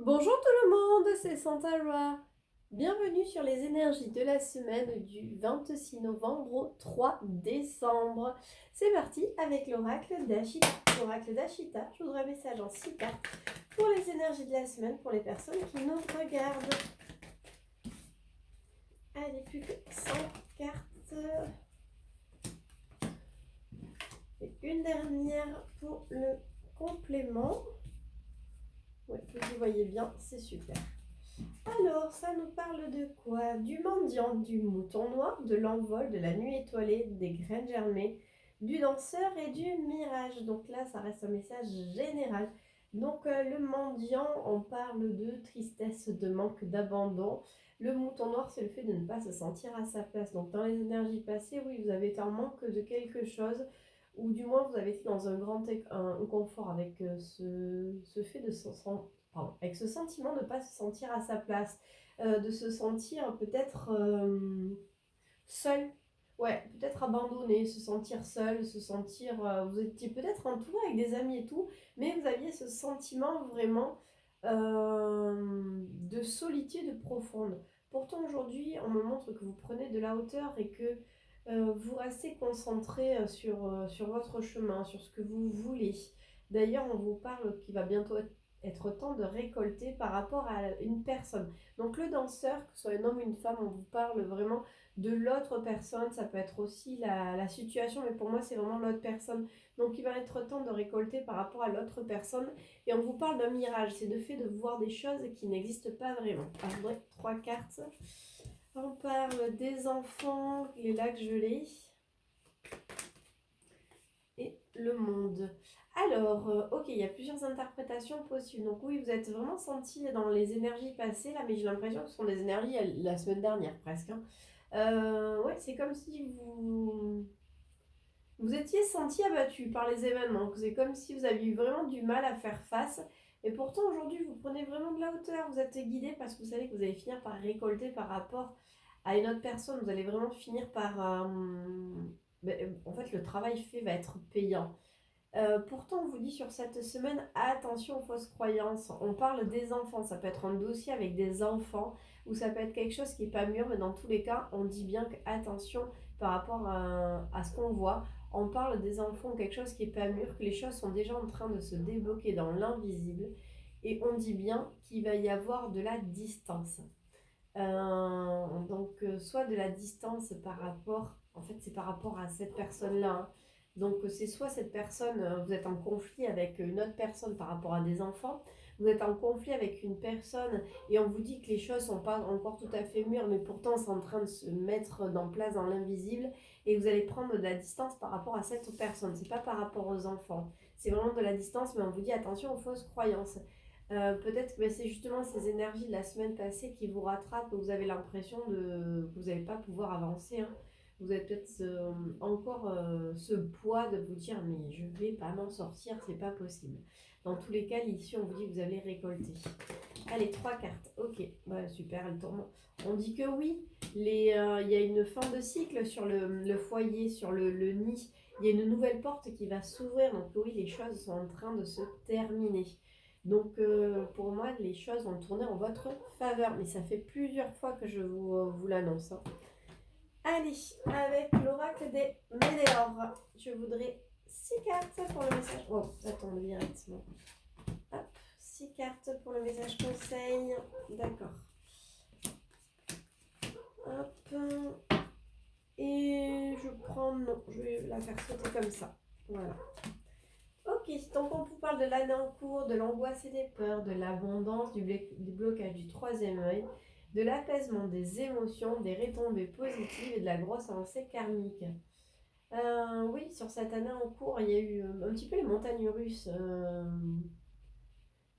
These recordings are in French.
Bonjour tout le monde, c'est Santa Roa. Bienvenue sur les énergies de la semaine du 26 novembre au 3 décembre. C'est parti avec l'oracle d'Ashita. L'oracle d'Ashita, je voudrais un message en 6 cartes pour les énergies de la semaine pour les personnes qui nous regardent. Allez, plus que 100 cartes. Et une dernière pour le complément. Oui, vous voyez bien, c'est super. Alors, ça nous parle de quoi? Du mendiant, du mouton noir, de l'envol, de la nuit étoilée, des graines germées, du danseur et du mirage. Donc là, ça reste un message général. Donc le mendiant, on parle de tristesse, de manque, d'abandon. Le mouton noir, c'est le fait de ne pas se sentir à sa place. Donc dans les énergies passées, oui, vous avez été en manque de quelque chose, ou du moins vous avez été dans un confort avec ce fait de se sentir, avec ce sentiment de ne pas se sentir à sa place, de se sentir peut-être seul, ouais, peut-être abandonné, se sentir seul, se sentir, vous étiez peut-être entouré avec des amis et tout, mais vous aviez ce sentiment vraiment de solitude profonde. Pourtant aujourd'hui, on me montre que vous prenez de la hauteur et que vous restez concentré sur votre chemin, sur ce que vous voulez. D'ailleurs, on vous parle qu'il va bientôt être temps de récolter par rapport à une personne. Donc le danseur, que ce soit un homme ou une femme, on vous parle vraiment de l'autre personne. Ça peut être aussi la situation, mais pour moi c'est vraiment l'autre personne. Donc il va être temps de récolter par rapport à l'autre personne. Et on vous parle d'un mirage, c'est le fait de voir des choses qui n'existent pas vraiment. Alors, je voudrais 3 cartes. On parle des enfants, les lacs gelés et le monde. Alors, ok, il y a plusieurs interprétations possibles. Donc oui, vous êtes vraiment senti dans les énergies passées là, mais j'ai l'impression que ce sont des énergies la semaine dernière presque, hein. Ouais, c'est comme si vous étiez senti abattu par les événements. C'est comme si vous aviez eu vraiment du mal à faire face. Et pourtant, aujourd'hui, vous prenez vraiment de la hauteur. Vous êtes guidé parce que vous savez que vous allez finir par récolter par rapport à une autre personne. Vous allez vraiment finir par... en fait, le travail fait va être payant. Pourtant, on vous dit sur cette semaine, attention aux fausses croyances. On parle des enfants, ça peut être un dossier avec des enfants, ou ça peut être quelque chose qui n'est pas mûr, mais dans tous les cas, on dit bien que attention par rapport à ce qu'on voit. On parle des enfants, quelque chose qui n'est pas mûr, que les choses sont déjà en train de se débloquer dans l'invisible, et on dit bien qu'il va y avoir de la distance. Soit de la distance par rapport, en fait, c'est par rapport à cette personne-là, hein. Donc, c'est soit cette personne, vous êtes en conflit avec une autre personne par rapport à des enfants, vous êtes en conflit avec une personne et on vous dit que les choses sont pas encore tout à fait mûres, mais pourtant c'est en train de se mettre en place dans l'invisible et vous allez prendre de la distance par rapport à cette personne. C'est pas par rapport aux enfants, c'est vraiment de la distance, mais on vous dit attention aux fausses croyances. Peut-être que c'est justement ces énergies de la semaine passée qui vous rattrapent, que vous avez l'impression que vous n'allez pas pouvoir avancer, hein. Vous avez peut-être encore ce poids de vous dire mais je vais pas m'en sortir, c'est pas possible. Dans tous les cas, ici on vous dit que vous allez récolter. Allez, 3 cartes. Ok, bah, super, elle tourne. On dit que oui, il y a une fin de cycle sur le foyer, sur le nid. Il y a une nouvelle porte qui va s'ouvrir. Donc oui, les choses sont en train de se terminer. Donc pour moi, les choses vont tourner en votre faveur. Mais ça fait plusieurs fois que je vous l'annonce, hein. Allez, avec l'oracle des Médéors, je voudrais 6 cartes pour le message. Oh, ça tombe directement. Hop, 6 cartes pour le message conseil. D'accord. Hop. Et je prends... Non, je vais la faire sauter comme ça. Voilà. Ok, donc on vous parle de l'année en cours, de l'angoisse et des peurs, de l'abondance, du blocage du troisième œil, de l'apaisement des émotions, des retombées positives et de la grosse avancée karmique. Oui, sur cette année en cours, il y a eu un petit peu les montagnes russes.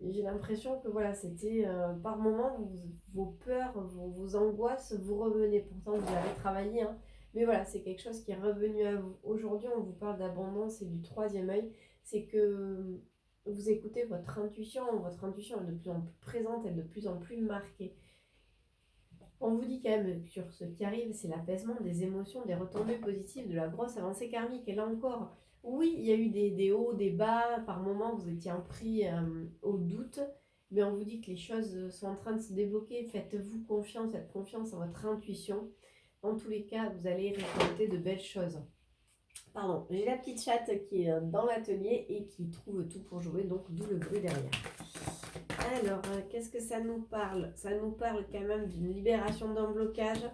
J'ai l'impression que voilà, c'était par moments vos peurs, vos angoisses vous revenaient. Pourtant, vous avez travaillé, hein. Mais voilà, c'est quelque chose qui est revenu à vous. Aujourd'hui, on vous parle d'abondance et du troisième œil. C'est que vous écoutez votre intuition est de plus en plus présente, elle est de plus en plus marquée. On vous dit quand même que sur ce qui arrive, c'est l'apaisement des émotions, des retombées positives, de la grosse avancée karmique. Et là encore, oui, il y a eu des hauts, des bas. Par moments, vous étiez pris au doute. mais on vous dit que les choses sont en train de se débloquer. Faites-vous confiance, faites confiance à votre intuition. Dans tous les cas, vous allez récolter de belles choses. Pardon, j'ai la petite chatte qui est dans l'atelier et qui trouve tout pour jouer, donc d'où le bruit derrière. Alors, qu'est-ce que ça nous parle? Ça nous parle quand même d'une libération d'un blocage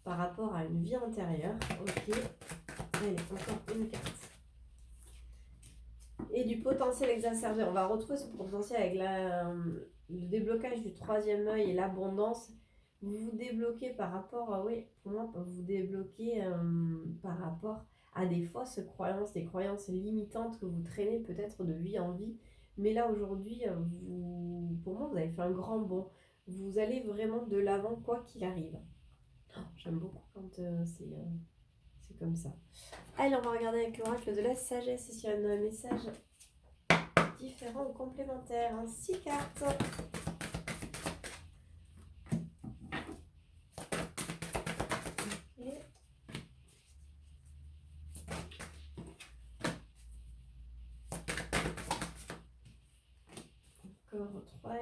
par rapport à une vie antérieure. Ok. Allez, encore une carte. Et du potentiel exacerbé. On va retrouver ce potentiel avec le déblocage du troisième œil et l'abondance. Vous vous débloquez par rapport à, oui, pour moi, vous vous débloquez par rapport à des fausses croyances, des croyances limitantes que vous traînez peut-être de vie en vie. Mais là, aujourd'hui, pour moi, vous avez fait un grand bond. Vous allez vraiment de l'avant, quoi qu'il arrive. Oh, j'aime beaucoup quand c'est comme ça. Allez, on va regarder avec l'oracle de la sagesse s'il y a un message différent ou complémentaire. 6 cartes. Okay. Encore 3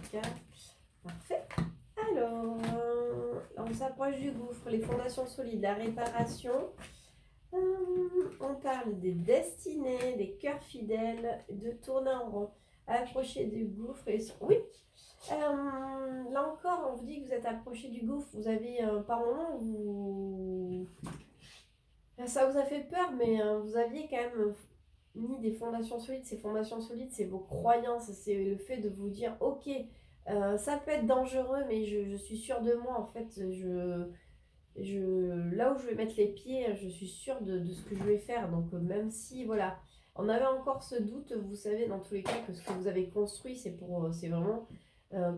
6 cartes. Parfait. Alors, on s'approche du gouffre, les fondations solides, la réparation. On parle des destinées, des cœurs fidèles, de tourner en rond, approcher du gouffre. Oui, là encore, on vous dit que vous êtes approché du gouffre. Vous avez, par moment, ça vous a fait peur, mais vous aviez quand même mis des fondations solides. Ces fondations solides, c'est vos croyances, c'est le fait de vous dire, ok, ça peut être dangereux, mais je suis sûre de moi. En fait, là où je vais mettre les pieds, je suis sûre de ce que je vais faire. Donc même si, voilà, on avait encore ce doute, vous savez, dans tous les cas, que ce que vous avez construit, c'est vraiment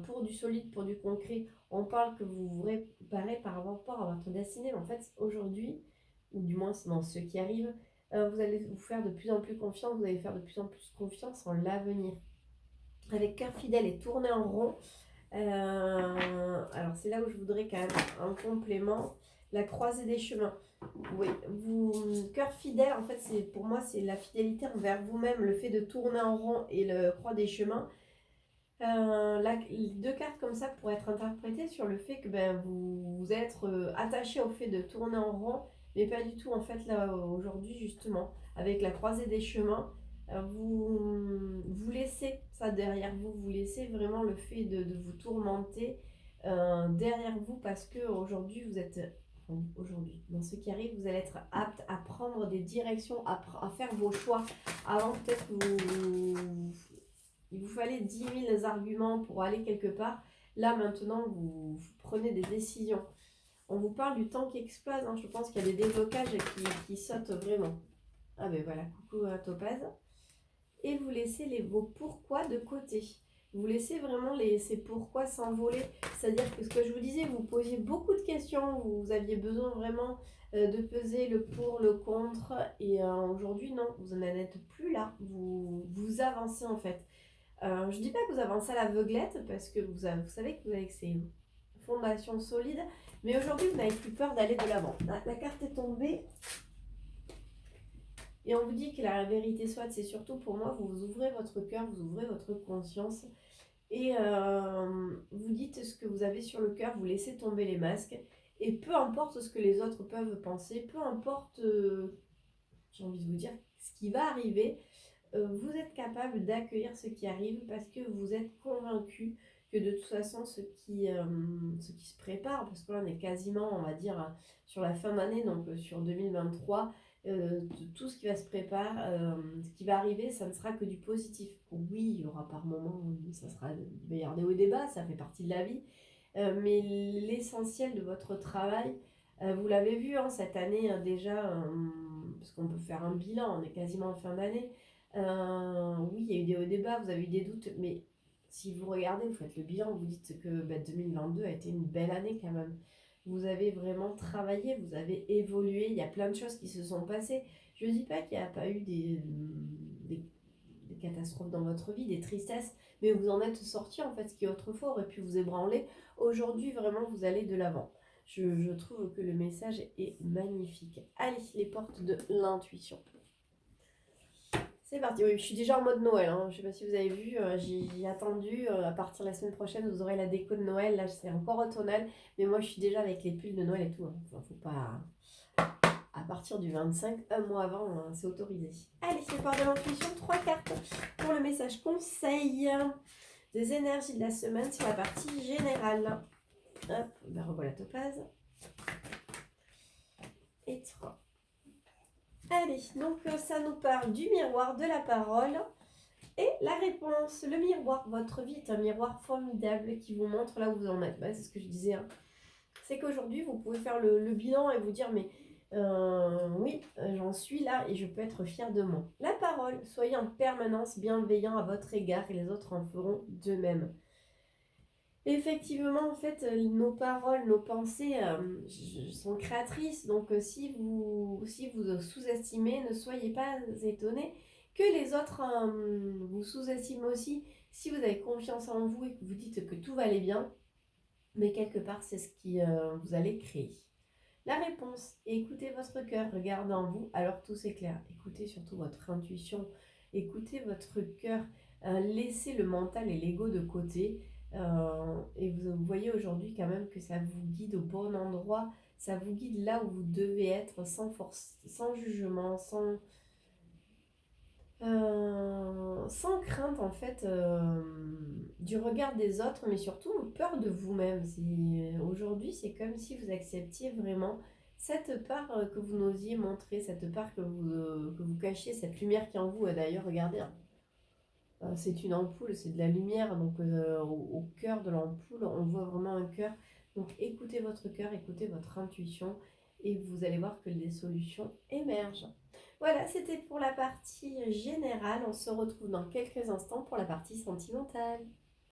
pour du solide, pour du concret. On parle que vous vous réparez par rapport à votre destinée. Mais en fait, aujourd'hui, ou du moins dans ce qui arrive, vous allez vous faire de plus en plus confiance, vous allez faire de plus en plus confiance en l'avenir. Avec cœur fidèle et tourner en rond. Alors c'est là où je voudrais quand même un complément. La croisée des chemins. Oui, cœur fidèle, en fait, pour moi, c'est la fidélité envers vous-même, le fait de tourner en rond et le croix des chemins. Les 2 cartes comme ça pourraient être interprétées sur le fait que vous êtes attaché au fait de tourner en rond, mais pas du tout. En fait, là, aujourd'hui, justement, avec la croisée des chemins, vous laissez ça derrière vous, vous laissez vraiment le fait de vous tourmenter derrière vous parce que aujourd'hui, dans ce qui arrive, vous allez être apte à prendre des directions, à faire vos choix. Avant, peut-être il vous fallait 10 000 arguments pour aller quelque part. Là, maintenant, vous prenez des décisions. On vous parle du temps qui explose. Je pense qu'il y a des déblocages qui sautent vraiment. Ah ben voilà, coucou Topaz. Et vous laissez vos pourquoi de côté. Vous laissez vraiment ces pourquoi s'envoler. C'est-à-dire que ce que je vous disais, vous posiez beaucoup de questions. Vous aviez besoin vraiment de peser le pour, le contre. Et aujourd'hui, non, vous n'en êtes plus là. Vous avancez en fait. Je dis pas que vous avancez à l'aveuglette parce que vous savez que vous avez ces fondations solides, mais aujourd'hui vous n'avez plus peur d'aller de l'avant. La carte est tombée et on vous dit que la vérité soit, c'est surtout pour moi, vous ouvrez votre cœur, vous ouvrez votre conscience et vous dites ce que vous avez sur le cœur, vous laissez tomber les masques et peu importe ce que les autres peuvent penser, peu importe, j'ai envie de vous dire, ce qui va arriver. Vous êtes capable d'accueillir ce qui arrive parce que vous êtes convaincu que de toute façon ce qui se prépare, parce que là on est quasiment, on va dire, sur la fin d'année, donc sur 2023, tout ce qui va se préparer, ce qui va arriver, ça ne sera que du positif. Oui, il y aura par moments, il va y avoir des hauts et des bas, ça fait partie de la vie, mais l'essentiel de votre travail, vous l'avez vu cette année déjà, parce qu'on peut faire un bilan, on est quasiment en fin d'année. Oui, il y a eu des hauts et des bas, vous avez eu des doutes, mais si vous regardez, vous faites le bilan, vous dites que 2022 a été une belle année quand même. Vous avez vraiment travaillé, vous avez évolué, il y a plein de choses qui se sont passées. Je ne dis pas qu'il n'y a pas eu des catastrophes dans votre vie, des tristesses, mais vous en êtes sorti en fait, ce qui autrefois aurait pu vous ébranler. Aujourd'hui, vraiment, vous allez de l'avant. Je trouve que le message est magnifique. Allez, les portes de l'intuition. C'est parti, oui, je suis déjà en mode Noël, hein. Je sais pas si vous avez vu, j'ai attendu, à partir de la semaine prochaine, vous aurez la déco de Noël, là c'est encore automnal, mais moi je suis déjà avec les pulls de Noël et tout, hein. Enfin, faut pas... À partir du 25, un mois avant, hein, c'est autorisé. Allez, c'est part de l'intuition, 3 cartes pour le message conseil des énergies de la semaine sur la partie générale. Hop, ben revoilà la topaz. Et 3. Allez, donc ça nous parle du miroir, de la parole et la réponse. Le miroir, votre vie est un miroir formidable qui vous montre là où vous en êtes. Ouais, c'est ce que je disais, hein. C'est qu'aujourd'hui, vous pouvez faire le bilan et vous dire, mais oui, j'en suis là et je peux être fière de moi. La parole, soyez en permanence bienveillant à votre égard et les autres en feront de même. Effectivement, en fait, nos paroles, nos pensées sont créatrices. Donc, si vous sous-estimez, ne soyez pas étonnés que les autres vous sous-estiment aussi. Si vous avez confiance en vous et que vous dites que tout va aller bien, mais quelque part, c'est ce qui vous allez créer. La réponse, écoutez votre cœur, regardez en vous, alors tout s'éclaire. Écoutez surtout votre intuition, écoutez votre cœur, laissez le mental et l'ego de côté. Et vous voyez aujourd'hui quand même que ça vous guide au bon endroit, ça vous guide là où vous devez être, sans force, sans jugement, sans crainte en fait du regard des autres, mais surtout peur de vous-même. Aujourd'hui, c'est comme si vous acceptiez vraiment cette part que vous n'osiez montrer, cette part que vous cachiez, cette lumière qui est en vous. Et d'ailleurs, regardez, hein, c'est une ampoule, c'est de la lumière, donc au cœur de l'ampoule, on voit vraiment un cœur. Donc écoutez votre cœur, écoutez votre intuition, et vous allez voir que des solutions émergent. Voilà, c'était pour la partie générale. On se retrouve dans quelques instants pour la partie sentimentale.